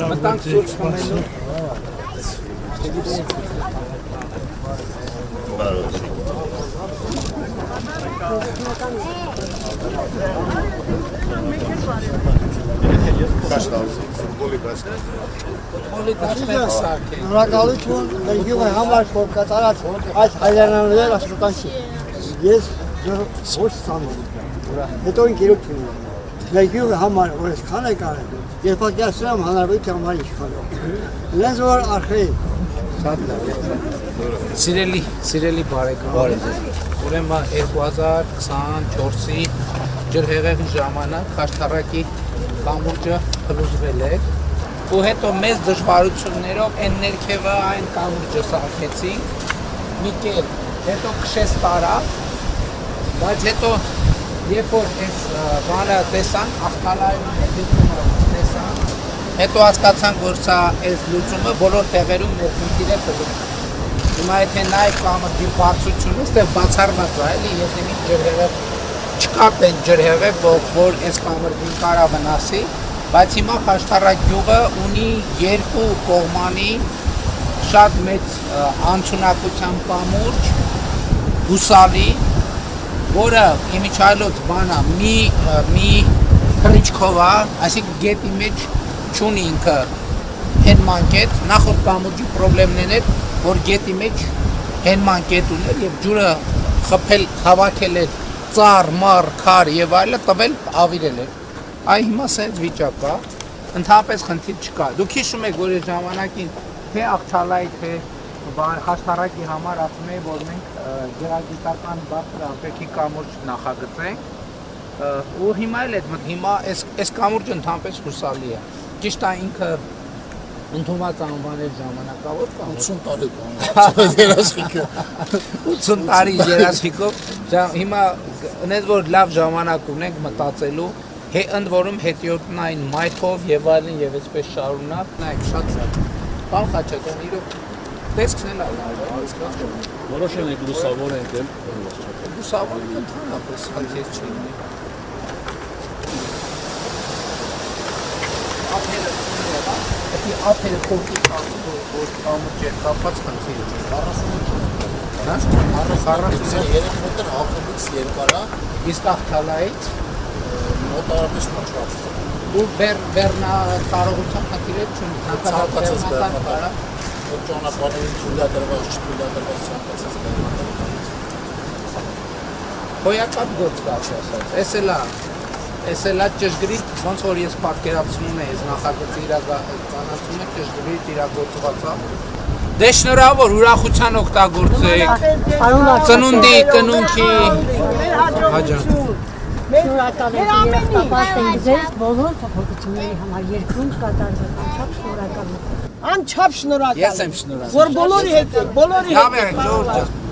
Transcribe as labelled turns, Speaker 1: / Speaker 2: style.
Speaker 1: Մտանք սուրճ խմելու։
Speaker 2: Շնորհակալություն մեր գյուղի համար, որ կատարած այս հայրենաներ աշխատանքի։ Ես ոչ ցանում։ Հետո ինքերություն ունեմ։ Մեր գյուղի համար, որ ես քան եք արել, ես պատկերացնում եմ հանրապետության համար իշխանող։ Լեզ որ արխեի։
Speaker 1: Սիրելի բարեկամ, ուրեմն 2024-ի ջրհեղեղի ժամանակ Խաշտարակի կամուրջը փլուզվել է ու հետո մեծ դժվարություններով այն ներքևը այն կամուրջը սարքեցինք մի կերպ, հետո քշեց տարավ, բայց հետո երբ որ այս բանը տեսանք, աղթալայում տեսանք, հետո հասկացանք, որ սա այս լուծումը բոլոր տեղերում ներքնքիր է փլուզվում։ Հիմա եթե նայեք կամրջի բարձրությունը, այստեղ բացառված է, էլի, եթե մի ջրհեղեղ չկա տեն ջրհեղեղ, որ այս կամրջին կարա վնասի, բայց հիմա Խաշտարակ գյուղը ունի երկու կողմանի շատ մեծ անցունակության կամուրջ, հուսալի, որը իմիջայլոց բանա մի թռիչքով է, այսինքն գետի մեջ չունի ինքը հենման կետ, նախորդ կամուրջի պրոբլեմներն էր, որ գետի մեջ հենման կետ ուներ և ջուրը խփել, հավաքել էր ծառ, մառ, քար և այլը տվել ավիրել էր։ Այ հիմա սենց վիճակ կա, ընդհանրապես խնդիր չկա։ Դուք հիշում եք, որ այս ժամանակին թե Աղթալայի, թե Խաշտարակի համար ասում էի, որ մենք գեղագիտական բարձր ամպերքի կամուրջ նախագծենք ու հիմա էլ հիմա այս կամուրջը ընդհանրապես հուսալի է։ Ճիշտ է ինքը ընդունված անվանել ժամանակավոր կամ
Speaker 3: 80 տարի երաշխիքը
Speaker 1: 80 տարի երաշխիքով հիմա ունես որ լավ ժամանակ ունենք մտածելու ընդ որում հետիոտնային մայթով եւ այլն եւ այսպես շարունակ նայեք շատ բան խաչական իրոք տեսքն էլ
Speaker 3: որոշել եք լուսավոր ենք էլ
Speaker 1: լուսավոր ընդհանրապես խնդիր չի Ափերը կողքի կամուրջեր կապված խնդիր է
Speaker 3: 43 մետր ավտոբուս երկարա
Speaker 1: իսկ Աղթալայից
Speaker 3: մոտավորապես մոչված
Speaker 1: ու բեռնա տարողության խնդիրը չունի
Speaker 3: ցանկացած բեռնա ճանապարհին թույլատրված չթույլատրված ցանկացած բեռնա
Speaker 1: հոյակապ գործ կա ասած Էս էլ ճշգրիտ ոնց որ ես պատկերացնում եմ այս նախագծի իրականացումը ճշգրիտ իրագործված է Դե շնորհավոր ուրախության օգտագործեք ծնունդի կնունքի հաջող
Speaker 4: Շնորհակալ եմ երախտապաշտենք ձեզ բոլոր փոփոխությունների համար երկրում կատարված անչափ շնորհակալ եմ
Speaker 2: Անչափ շնորհակալ
Speaker 1: Ես եմ շնորհակալ
Speaker 2: որ բոլորի հետ
Speaker 1: Լավ է Ժորժ